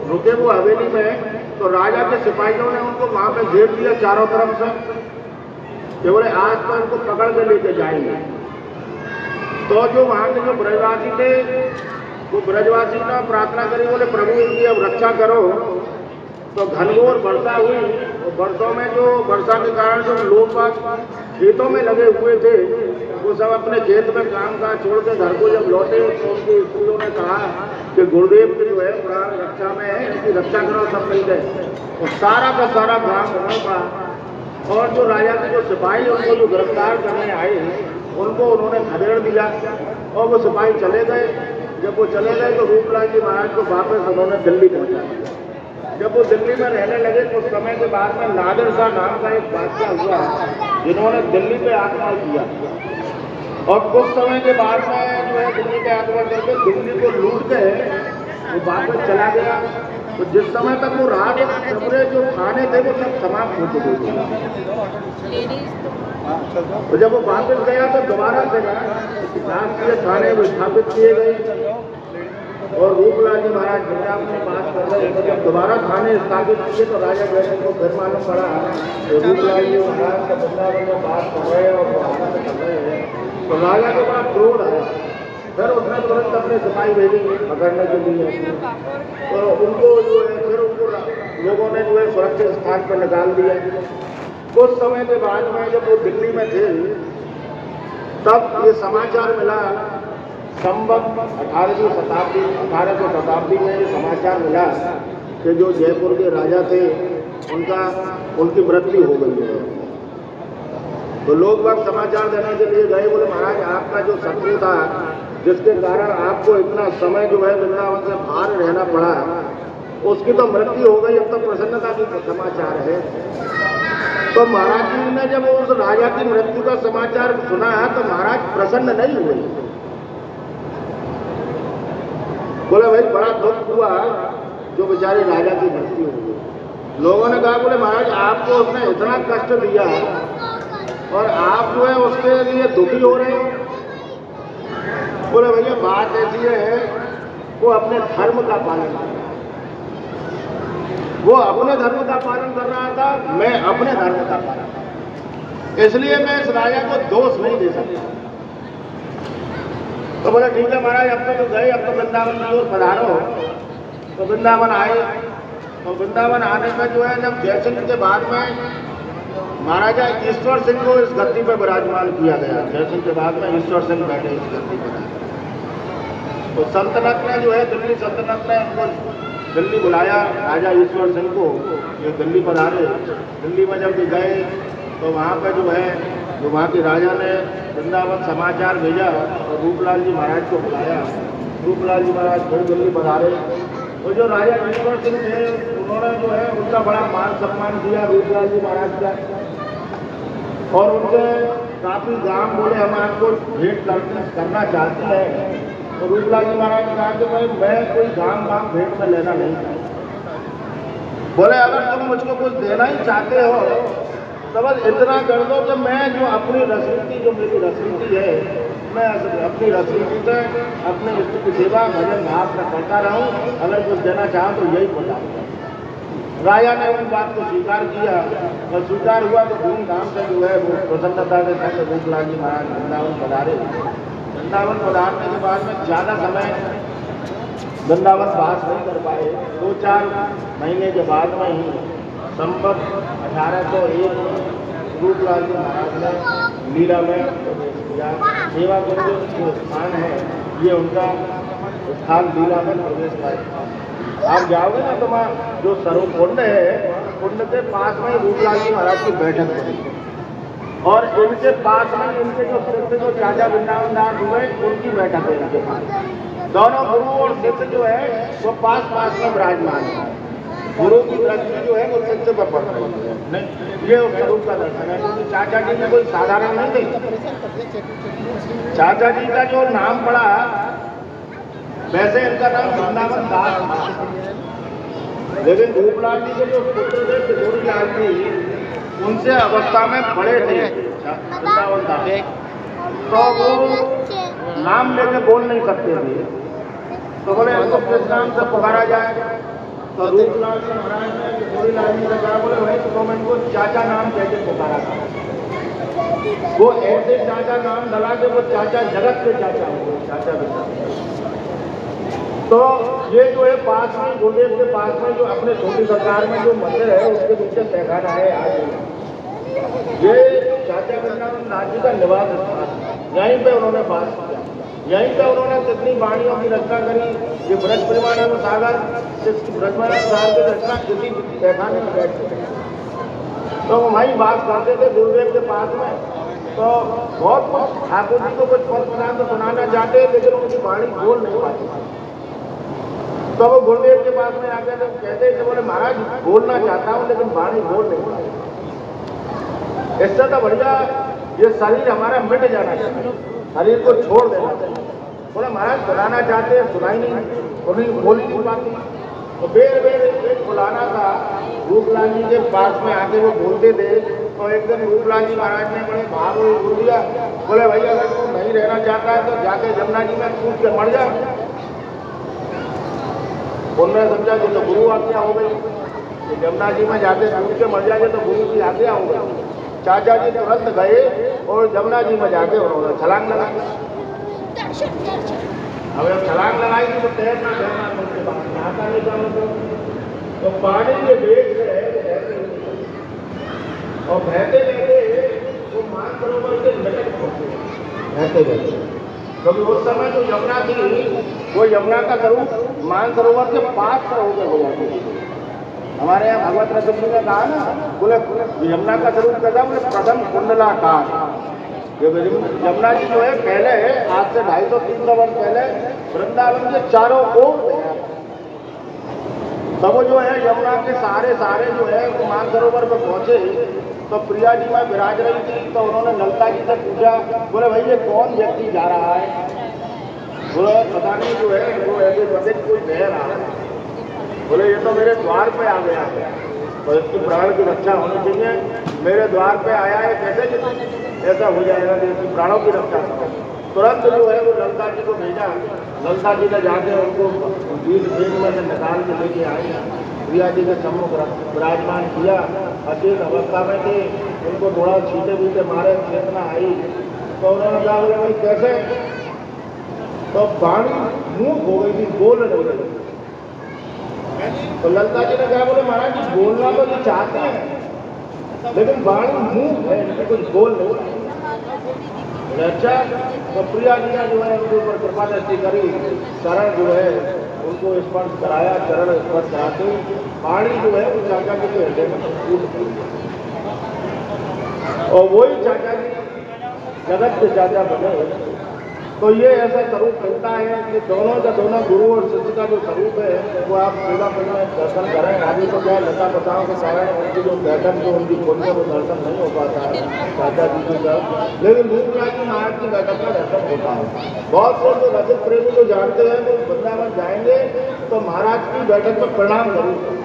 रुके वो हवेली में, तो राजा के सिपाहियों ने उनको वहाँ पे घेर दिया चारों तरफ से कि बोले आज तो उनको पकड़ के लेके जाएंगे। तो जो वहाँ के जो ब्रजवासी थे वो ब्रजवासी ने प्रार्थना करी, बोले प्रभु इनकी अब रक्षा करो। तो घनघोर वर्षा हुई और वर्षों में जो वर्षा के कारण जो लोग खेतों में लगे हुए थे वो सब अपने खेत में काम काज छोड़ के घर को जब लौटे तो उनके स्कूलों ने कहा कि गुरुदेव की जो है प्राण रक्षा में है, इनकी रक्षा करो। सब मिल गए और सारा का सारा ग्राम भ्रमण पड़ा और जो राजा के जो सिपाही उनको जो गिरफ्तार करने आए उनको उन्होंने खदेड़ दिया और वो सिपाही चले गए। जब वो चले गए तो रूपलाल जी महाराज को वापस उन्होंने दिल्ली पहुँचा दिया। जब वो दिल्ली में रहने लगे कुछ समय के बाद में नादिर शाह नाम का एक बादशाह हुआ जिन्होंने दिल्ली पे आक्रमण किया और कुछ समय के बाद में जो है दिल्ली पे आक्रमण करके दिल्ली को लूट के वो वापस चला गया। तो जिस समय तक वो रहा तो पूरे जो खाने थे वो सब समाप्त हो चुके थे। तो जब वो वापस गया तो दोबारा से राष्ट्रीय थाने स्थापित किए गए और रूपलाल जी महाराज पंजाब में बात कर रहे थे। जब दोबारा थाने स्थापित किए तो राजा जयसिंह को फिर मालूम पड़ा तो रूपलाल जी महाराज का पंजाब में बात कर रहे हैं और वो आनंद कर रहे हैं। तो राजा के बाद क्रोध आया, फिर उसने तुरंत अपने सिपाही भेजे पकड़ने के लिए। तो उनको जो है फिर उनको लोगों ने जो है सुरक्षित स्थान पर निकाल दिया। कुछ समय के बाद में जब वो दिल्ली में थे तब ये समाचार मिला, संवत 18वीं शताब्दी में ये समाचार मिला कि जो जयपुर के राजा थे उनकी मृत्यु हो गई है। तो लोग बाग समाचार देने के लिए गए, बोले महाराज आपका जो शत्रु था जिसके कारण आपको इतना समय जो है वृंदावन से बाहर रहना पड़ा उसकी तो मृत्यु हो गई, अब तो प्रसन्नता की समाचार है। तो महाराज जी ने जब उस राजा की मृत्यु का समाचार सुना तो महाराज प्रसन्न नहीं हुए। बोले भाई बड़ा दुख हुआ जो बेचारे राजा की मृत्यु हो गई। लोगों ने कहा बोले महाराज आपको उसने इतना कष्ट दिया और आप जो है उसके लिए दुखी हो रहे हैं। बोले भैया बात ऐसी है वो अपने धर्म का पालन कर रहा है, वो अपने धर्म का पालन कर रहा था, मैं अपने धर्म का पालन, इसलिए मैं इस राजा को दोष नहीं दे सकता। तो बोले ठीक है महाराज अब तो गए, अब तो वृंदावन की ओर पधारो। तो वृंदावन आए। तो वृंदावन आने में जो है जब जयसिंह के बाद में महाराजा ईश्वर सिंह को इस गद्दी पर विराजमान किया गया। जयसिंह के बाद में ईश्वर सिंह बैठे इस गद्दी पर। तो सल्तनत ने जो है दिल्ली सल्तनत ने इनको दिल्ली बुलाया, राजा ईश्वर सिंह को ये दिल्ली पधारे। दिल्ली में जब गए तो वहाँ पे जो है जो वहाँ के राजा ने वृंदावन समाचार भेजा और रूपलाल जी महाराज को बुलाया। रूपलाल जी महाराज फिर दिल्ली पधारे वो जो राजा ईश्वर सिंह थे उन्होंने जो है उनका बड़ा मान सम्मान किया रूपलाल जी महाराज का, और उनसे काफी गांव बोले हम आपको भेंट करना चाहते हैं। तो रूपलाल जी महाराज ने कहा कि भाई मैं कोई गांव भेंट में लेना नहीं चाहता। बोले अगर तुम मुझको कुछ देना ही चाहते हो तो बस इतना कर दो कि मैं जो अपनी रसनीति जो मेरी रसनीति है मैं अपनी रसनीति से अपने इष्ट की सेवा भजन भाव में करता रहूं, अगर कुछ देना चाहो तो यही बता। राजा ने उन बात को स्वीकार किया और स्वीकार हुआ तो धूमधाम से जो है वो प्रसन्नता के साथ रूपलाल जी महाराज वृंदावन पधारे। वृंदावन पधारने के बाद में ज़्यादा समय वृंदावन वास नहीं कर पाए। 2-4 महीने के बाद में ही संवत 1801 में रूपलाल जी महाराज ने लीला में प्रवेश किया। सेवा कुंज जो स्थान है ये उनका स्थान लीला में प्रवेश पाया। आप जाओगे ना तो वहाँ जो सरोवर कुंड है, कुंड के पास में रूपलाल जी महाराज की बैठक हुई और इनके पास में इनके जो सिद्ध जो चाचा वृंदावन दास हुए उनकी बैठक है इनके पास। दोनों गुरु और सिद्ध जो है वो पास पास में विराजमान है। गुरु की दृष्टि जो है वो सिद्ध पर पड़ रही है। ये उस स्वरूप का दर्शन है, क्योंकि चाचा जी ने कोई साधारण नहीं थी। चाचा जी का जो नाम पड़ा वैसे इनका नाम वृंदावन दास था, लेकिन रूपलाल जी के जो पुत्र थे किशोरीलाल जी उनसे अवस्था में बड़े थे वृंदावन दास, तो वो नाम लेके बोल नहीं सकते थे। तो बोले इनको किस नाम से पुकारा जाए? तो रूपलाल जी महाराज ने किशोरीलाल जी ने कहा बोले भाई तुम इनको चाचा नाम कहते पुकारा था। वो ऐसे चाचा नाम डला के वो चाचा जगत के चाचा हो, चाचा बेटा। तो ये जो है पास में गुरुदेव के पास में जो अपने छोटी सरकार में जो मंदिर है उसके नीचे तहखाना है आज। ये चाचा वृंदावन दास जी का निवास स्थान, यहीं पे उन्होंने वास किया, यहीं पे उन्होंने कितनी वाणियों की रचना करी। ये ब्रज प्रेमानंद सागर ब्रजमानंद सागर की रचना किसी तहखाने में बैठते तो वो वहीं वास करते थे गुरुदेव के पास में। तो बहुत कुछ ठाकुर जी को कुछ पद पदार्थ सुनाना चाहते लेकिन उनकी वाणी बोल नहीं पाती। तो वो गुरुदेव के पास में आकर कहते थे बोले महाराज बोलना चाहता हूँ लेकिन वाणी बोल नहीं पाती। इससे तो बढ़िया ये शरीर हमारा मिट जाना चाहिए, शरीर को छोड़ देना चाहिए। बोले महाराज सुनाना चाहते हैं सुनाई नहीं, बोल ही नहीं पाती। तो बेर बेर एक बुलाना था रूपलाल जी के पास में आके वो बोलते थे। तो एक दिन रूपलाल जी महाराज ने बड़े भाव बोल दिया, बोले भैया अगर तू नहीं रहना चाहता है तो जाके जमुना जी में कूद के मर जा। उन्होंने समझा कि तो गुरु आज्ञा हो गई, जमुना जी में जाके कूद के मर जाएंगे तो गुरु की आज्ञा हो गई। चाचा जी तुरंत गए और जमुना जी में जाके उन्होंने छलांग लगाई। अब जब छलांग लगाई थी तो तैरना उनके पास नहाता नहीं था, तो पानी के वेग से और बहते बहते वो मानसरोवर के निकट पहुंचे, बहते बहते। क्योंकि उस समय जो यमुना थी वो यमुना का स्वरूप मानसरोवर के पास का होकर हो जाती थी। हमारे यहाँ भगवत रसुल ने कहा ना, बोले यमुना का स्वरूप कहता बोले प्रथम कुंडलाकार। यमुना जी जो है पहले आज से 250-300 वर्ष पहले वृंदावन के चारों ओर तब जो है यमुना के सारे जो है वो मानसरोवर पर पहुंचे तो प्रिया जी में विराज रही थी। तो उन्होंने ललता जी से पूछा, बोले भाई ये कौन व्यक्ति जा रहा है? बोले पता नहीं जो है वो ऐसे बंदे कोई बह रहा है। बोले ये तो मेरे द्वार पे आ गया है, तो इसकी प्राण की रक्षा होनी चाहिए। मेरे द्वार पे आया है, कैसे ऐसा हो जाएगा कि इसकी प्राणों की रक्षा करो। तुरंत जो है वो ललता जी को भेजा। ललता जी ने जाके उनको बीच में से निकाल के लेके आई, प्रिया जी के सम्मुख विराजमान किया। अचेत अवस्था में थे, उनको थोड़ा छीटे बीटे मारे, चेतना आई। तो उन्होंने कहा बोले भाई कैसे? तो वाणी मुँह हो गई थी, बोल नहीं रही। तो ललता जी ने कहा बोले महाराज जी बोलना तो ये चाहते हैं लेकिन वाणी मुँह है, कुछ बोल नहीं। अच्छा, तो प्रिया जी ने जो है उनके ऊपर कृपा दृष्टि करी, चरण जो है उनको स्पर्श कराया। चरण स्पर्श कराते वाणी जो है वो चाचा जी के हृदय में कूद गई और वही चाचा जी जगत के चाचा बने तो ये ऐसा स्वरूप मिलता है कि दोनों का दोनों गुरु और शिष्य का जो स्वरूप है वो आप सेवापुर में दर्शन करें। आगे तो क्या है, लता बताओं के कारण उनकी जो बैठक जो उनकी खोज में वो दर्शन नहीं हो पाता है चाचा जी जी का, लेकिन रूपराज जी महाराज की बैठक का दर्शन होता है। बहुत से जो रजत प्रेमी को जानते हैं वो वृंदावन जाएंगे तो महाराज की बैठक में प्रणाम करेंगे।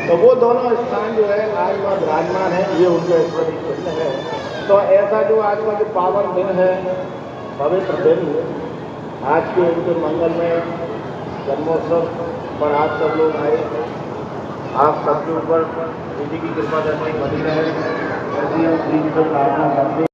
तो वो दोनों स्थान जो है आज वहाँ विराजमान है, ये उनके ऐश्वर्य चिन्ह है। तो ऐसा जो आज का जो पावन दिन है, पवित्र दिन, आज के उनके मंगल में जन्मोत्सव पर आप सब लोग आए। आप सबके ऊपर जी की कृपा जैसे बनी रहे, ऐसी हम जी की प्रार्थना करते